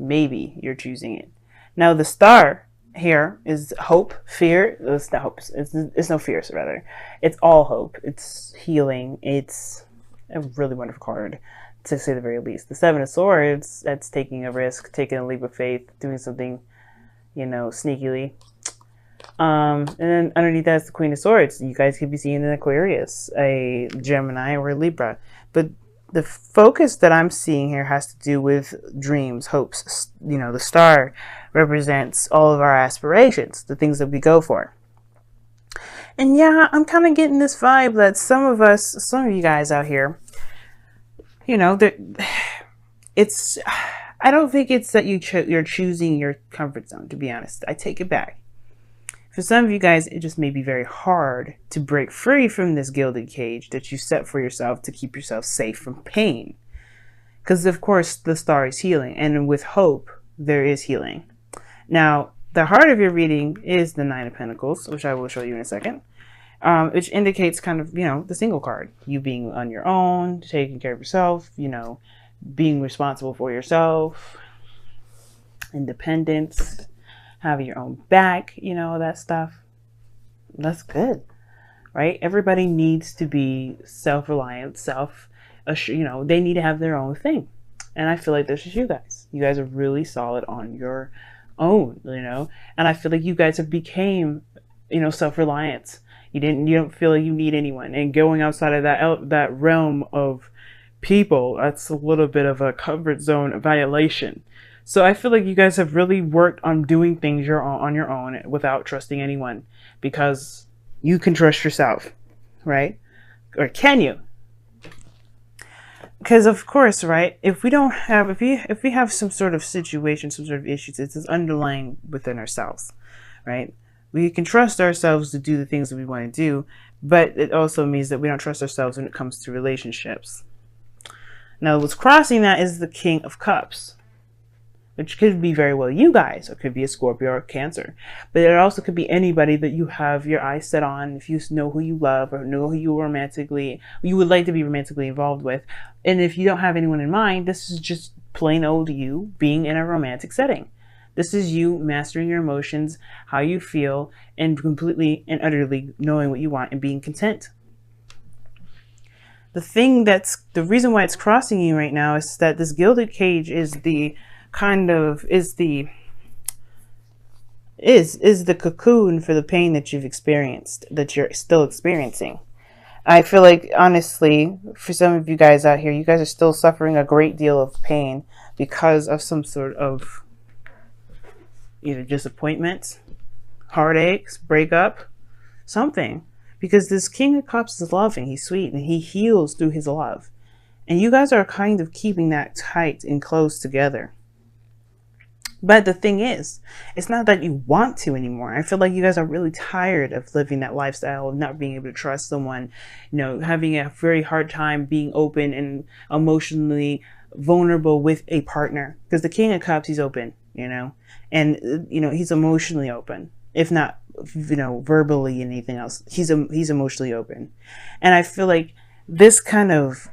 Maybe you're choosing it. Now the star here is hope, fear. It's not hope. It's no fears, rather. It's all hope. It's healing. It's a really wonderful card, to say the very least. The Seven of Swords, that's taking a risk, taking a leap of faith, doing something, sneakily. And then underneath that's the Queen of Swords. You guys could be seeing an Aquarius, a Gemini, or a Libra. But the focus that I'm seeing here has to do with dreams, hopes. The star represents all of our aspirations, the things that we go for. And yeah, I'm kind of getting this vibe that some of you guys out here, it's, I don't think it's that you're choosing your comfort zone, to be honest. I take it back. For some of you guys, it just may be very hard to break free from this gilded cage that you set for yourself to keep yourself safe from pain. Because, of course, the star is healing. And with hope, there is healing. Now, the heart of your reading is the Nine of Pentacles, which I will show you in a second. Which indicates kind of, the single card. You being on your own, taking care of yourself, being responsible for yourself, independence, having your own back, that stuff. That's good, right? Everybody needs to be self-reliant, they need to have their own thing. And I feel like this is you guys. You guys are really solid on your own, and I feel like you guys have became, self-reliant. You don't feel like you need anyone, and going outside of that realm of people, that's a little bit of a comfort zone violation. So I feel like you guys have really worked on doing things on your own without trusting anyone, because you can trust yourself, right? Or can you? Because of course, right? If we have some sort of situation, some sort of issues, it's underlying within ourselves, right? We can trust ourselves to do the things that we want to do, but it also means that we don't trust ourselves when it comes to relationships. Now, what's crossing that is the King of Cups, which could be very well you guys, or could be a Scorpio or a Cancer. But it also could be anybody that you have your eyes set on, if you know who you love or know who you would like to be romantically involved with. And if you don't have anyone in mind, this is just plain old you being in a romantic setting. This is you mastering your emotions, how you feel, and completely and utterly knowing what you want and being content. The reason why it's crossing you right now is that this gilded cage is the cocoon for the pain that you've experienced, that you're still experiencing. I feel like, honestly, for some of you guys out here, you guys are still suffering a great deal of pain because of some sort of either disappointment, heartaches, breakup, something. Because this King of Cups is loving, he's sweet, and he heals through his love. And you guys are kind of keeping that tight and close together. But the thing is, it's not that you want to anymore. I feel like you guys are really tired of living that lifestyle of not being able to trust someone, having a very hard time being open and emotionally vulnerable with a partner. Because the King of Cups, he's open, and, he's emotionally open, if not, verbally anything else. He's emotionally open. And I feel like this kind of,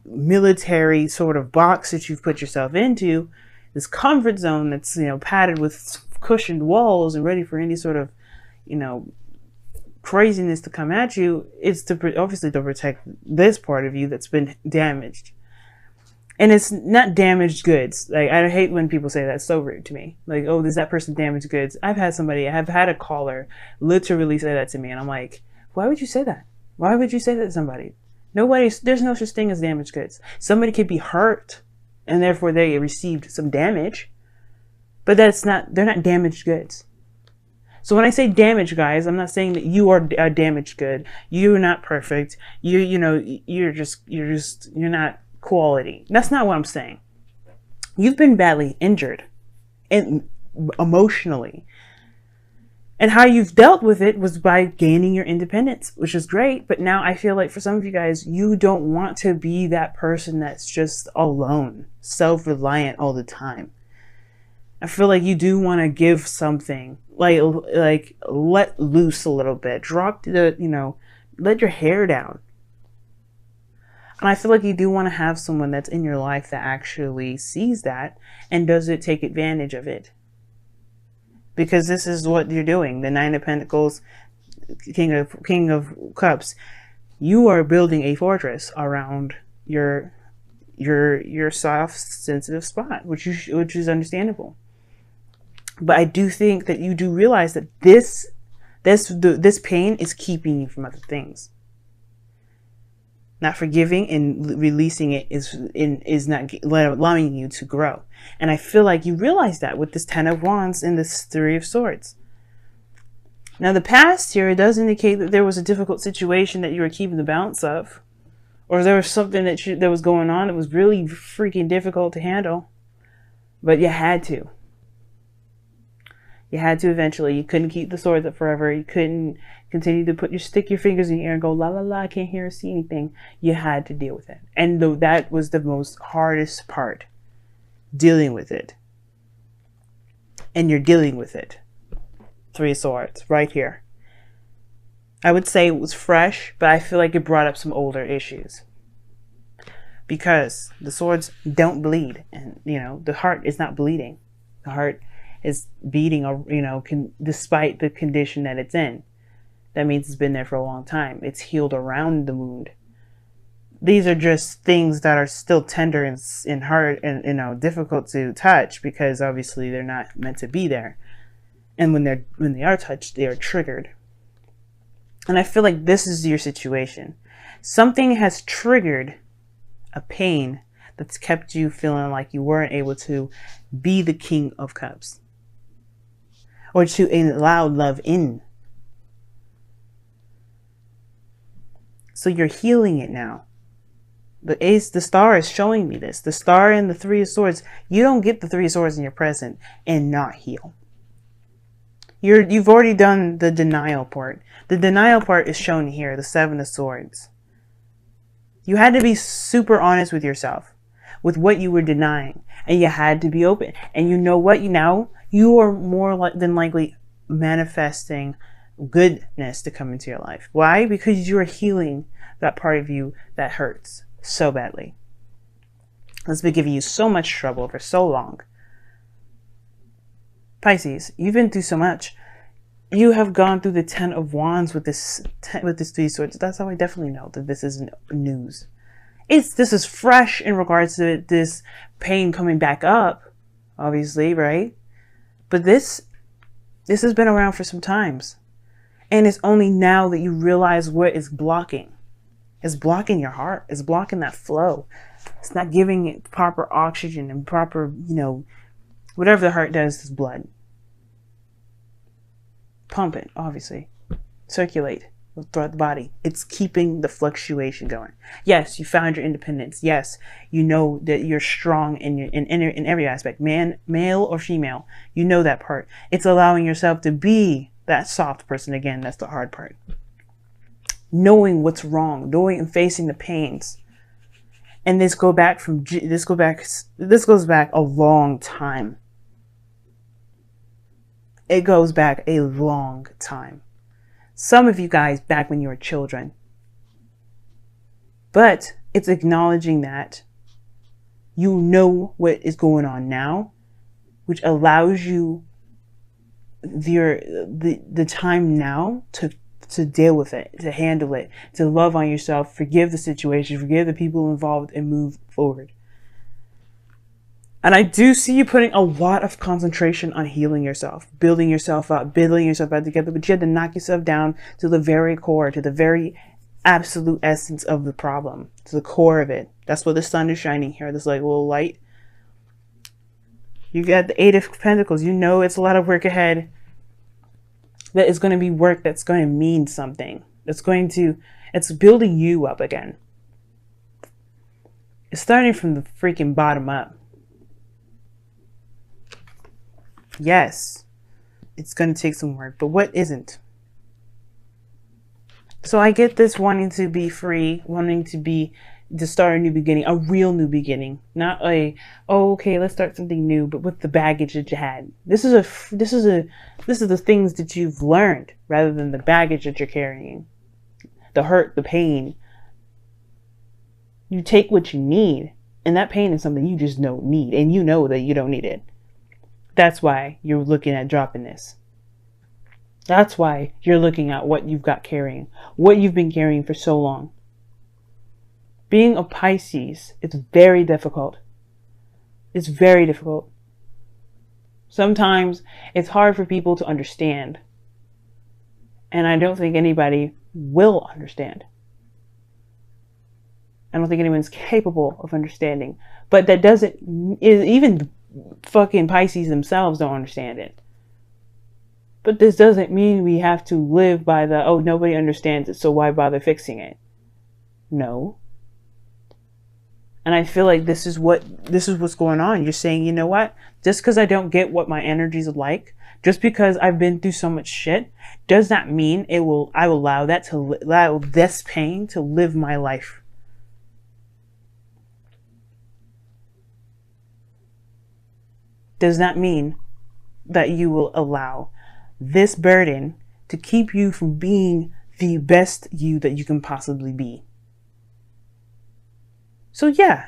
military sort of box that you've put yourself into, this comfort zone that's, padded with cushioned walls and ready for any sort of, craziness to come at you, is obviously to protect this part of you that's been damaged. And it's not damaged goods. Like, I hate when people say that. It's so rude to me. Like, oh, is that person damaged goods? I have had a caller literally say that to me. And I'm like, why would you say that? Why would you say that to somebody? There's no such thing as damaged goods. Somebody could be hurt and therefore they received some damage, but they're not damaged goods. So when I say damaged, guys, I'm not saying that you are a damaged good. You're not perfect. You're not quality. That's not what I'm saying. You've been badly injured and emotionally. And how you've dealt with it was by gaining your independence, which is great. But now I feel like for some of you guys, you don't want to be that person that's just alone, self-reliant all the time. I feel like you do want to give something, like let loose a little bit, let your hair down. And I feel like you do want to have someone that's in your life that actually sees that and doesn't take advantage of it. Because this is what you're doing. The Nine of Pentacles, King of Cups. You are building a fortress around your soft, sensitive spot, which is understandable. But I do think that you do realize that this pain is keeping you from other things. Not forgiving and releasing it is not allowing you to grow. And I feel like you realize that with this Ten of Wands and this Three of Swords. Now the past here, it does indicate that there was a difficult situation that you were keeping the balance of. Or there was something that was going on that was really freaking difficult to handle. But you had to. You had to eventually. You couldn't keep the swords up forever. You couldn't continue to stick your fingers in the air and go, la la la, I can't hear or see anything. You had to deal with it. And that was the most hardest part. Dealing with it. And you're dealing with it. Three of Swords, right here. I would say it was fresh, but I feel like it brought up some older issues. Because the swords don't bleed. And, the heart is not bleeding. The heart is beating, despite the condition that it's in. That means it's been there for a long time. It's healed around the wound. These are just things that are still tender and hard and, difficult to touch because obviously they're not meant to be there. And when they are touched, they are triggered. And I feel like this is your situation. Something has triggered a pain that's kept you feeling like you weren't able to be the King of Cups. Or to allow love in. So you're healing it now. The star is showing me this. The star and the Three of Swords. You don't get the Three of Swords in your present and not heal. You've already done the denial part. The denial part is shown here, the Seven of Swords. You had to be super honest with yourself, with what you were denying, and you had to be open. And you know what? You are more than likely manifesting goodness to come into your life. Why? Because you are healing that part of you that hurts so badly. That's been giving you so much trouble for so long. Pisces, you've been through so much. You have gone through the Ten of Wands with this Three of Swords. That's how I definitely know that this isn't news. This is fresh in regards to this pain coming back up, obviously, right? But this has been around for some times. And it's only now that you realize what is blocking. It's blocking your heart. It's blocking that flow. It's not giving it proper oxygen and proper, whatever the heart does is blood. Pump it, obviously. Circulate throughout the body. It's keeping the fluctuation going. Yes, you found your independence. Yes, you know that you're strong in every aspect. Male or female, you know that part. It's allowing yourself to be that soft person again. That's the hard part. Knowing what's wrong, knowing and facing the pains. And this goes back a long time. It goes back a long time. Some of you guys back when you were children. But it's acknowledging that you know what is going on now, which allows you the time now to deal with it, to handle it, to love on yourself, forgive the situation, forgive the people involved, and move forward. And I do see you putting a lot of concentration on healing yourself, building yourself up, building yourself back together, but you had to knock yourself down to the very core, to the very absolute essence of the problem, to the core of it. That's what the sun is shining here, this like little light. You got the Eight of Pentacles. You know it's a lot of work ahead. That is going to be work that's going to mean something. It's building you up again. It's starting from the freaking bottom up. Yes, it's going to take some work, but what isn't? So I get this wanting to be free, wanting to start a new beginning, a real new beginning, not okay, let's start something new, but with the baggage that you had. This is the things that you've learned rather than the baggage that you're carrying, the hurt, the pain. You take what you need, and that pain is something you just don't need, and you know that you don't need it. That's why you're looking at dropping this. That's why you're looking at what you've got carrying, what you've been carrying for so long. Being a Pisces, it's very difficult. It's very difficult. Sometimes it's hard for people to understand. And I don't think anybody will understand. I don't think anyone's capable of understanding. But that doesn't, even fucking Pisces themselves don't understand it. But this doesn't mean we have to live by the, oh, nobody understands it, so why bother fixing it? No. And I feel like this is what's going on. You're saying, you know what? Just because I don't get what my energies are like, just because I've been through so much shit, does not mean I will allow this pain to live my life. Does not mean that you will allow this burden to keep you from being the best you that you can possibly be. So yeah,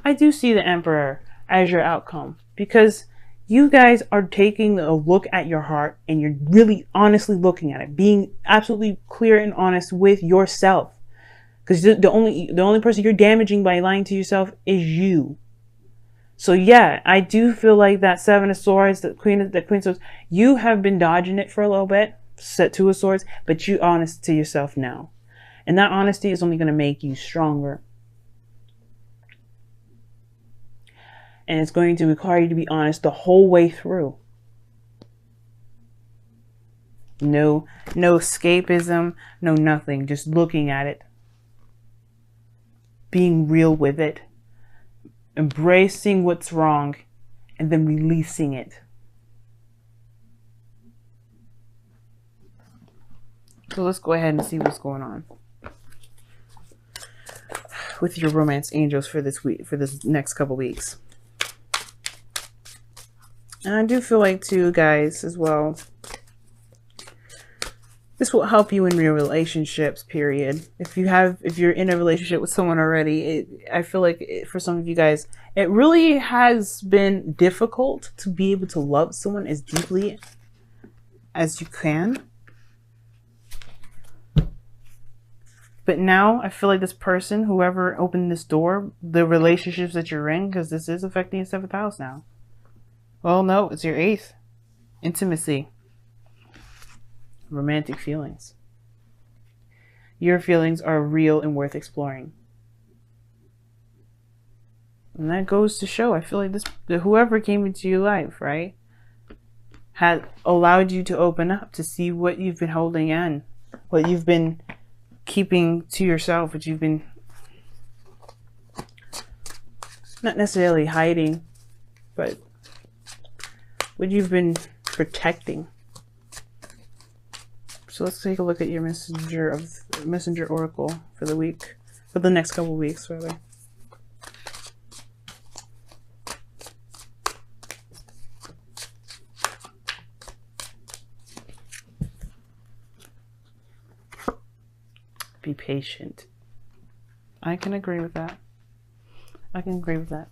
I do see the Emperor as your outcome, because you guys are taking a look at your heart and you're really honestly looking at it, being absolutely clear and honest with yourself. Because the only person you're damaging by lying to yourself is you. So yeah, I do feel like that Seven of Swords, the Queen of Swords, you have been dodging it for a little bit, set Two of Swords, but you're honest to yourself now. And that honesty is only going to make you stronger. And it's going to require you to be honest the whole way through. No escapism, no nothing. Just looking at it. Being real with it. Embracing what's wrong. And then releasing it. So let's go ahead and see what's going on with your romance angels for this week, for this next couple weeks. And I do feel like too, guys, as well, this will help you in your relationships, period. If you're in a relationship with someone already, I feel like for some of you guys, it really has been difficult to be able to love someone as deeply as you can. But now I feel like this person, whoever opened this door, the relationships that you're in, because this is affecting your 7th house now. Well, no, it's your 8th. Intimacy. Romantic feelings. Your feelings are real and worth exploring. And that goes to show, I feel like whoever came into your life, right, had allowed you to open up to see what you've been holding in, what you've been keeping to yourself, what you've been not necessarily hiding, but what you've been protecting. So let's take a look at your messenger oracle for the week, for the next couple weeks, rather. Be patient. I can agree with that. I can agree with that.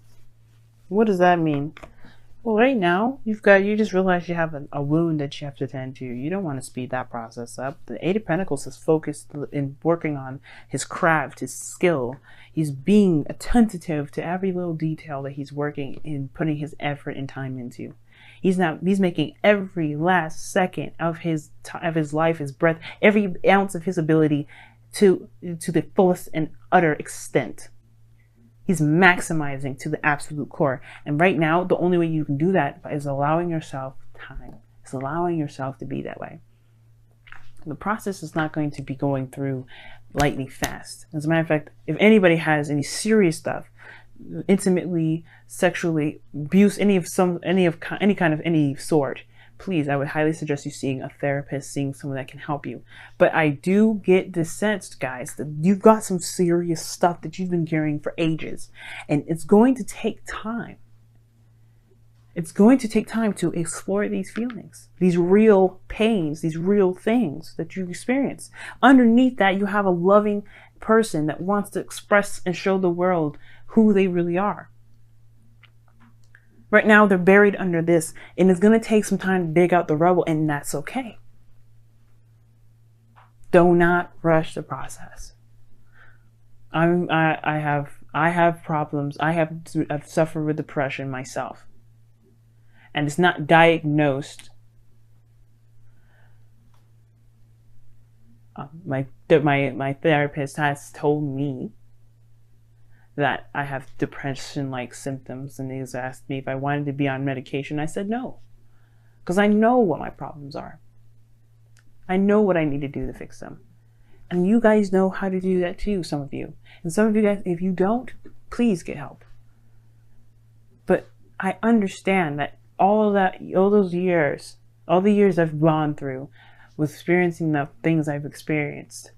What does that mean? Well, right now, you just realized you have a wound that you have to tend to. You don't want to speed that process up. The Eight of Pentacles is focused in working on his craft, his skill. He's being attentive to every little detail that he's working in, putting his effort and time into. He's making every last second of his life, his breath, every ounce of his ability to the fullest and utter extent. He's maximizing to the absolute core. And right now, the only way you can do that is allowing yourself time. It's allowing yourself to be that way. The process is not going to be going through lightning fast. As a matter of fact, if anybody has any serious stuff, intimately, sexually, abuse, any sort, please, I would highly suggest you seeing a therapist, seeing someone that can help you. But I do get the sense, guys, that you've got some serious stuff that you've been carrying for ages. And it's going to take time. It's going to take time to explore these feelings, these real pains, these real things that you experience. Underneath that, you have a loving person that wants to express and show the world who they really are. Right now, they're buried under this, and it's going to take some time to dig out the rubble, and that's okay. Do not rush the process. I have problems. I've suffered with depression myself, and it's not diagnosed. My therapist has told me that I have depression-like symptoms, and he's asked me if I wanted to be on medication. I said no, because I know what my problems are. I know what I need to do to fix them. And you guys know how to do that too, some of you. And some of you guys, if you don't, please get help. But I understand that all the years I've gone through with experiencing the things I've experienced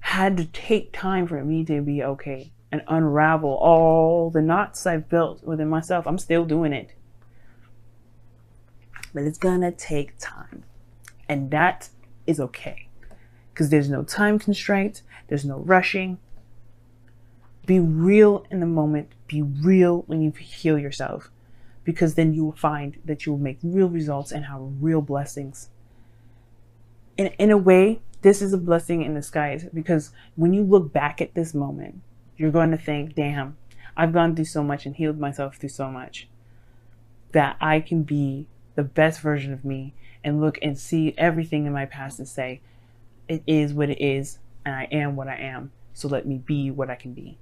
had to take time for me to be okay and unravel all the knots I've built within myself. I'm still doing it. But it's gonna take time. And that is okay. Because there's no time constraint. There's no rushing. Be real in the moment. Be real when you heal yourself. Because then you will find that you will make real results and have real blessings. In a way, this is a blessing in disguise. Because when you look back at this moment, you're going to think, damn, I've gone through so much and healed myself through so much that I can be the best version of me and look and see everything in my past and say, it is what it is, and I am what I am. So let me be what I can be.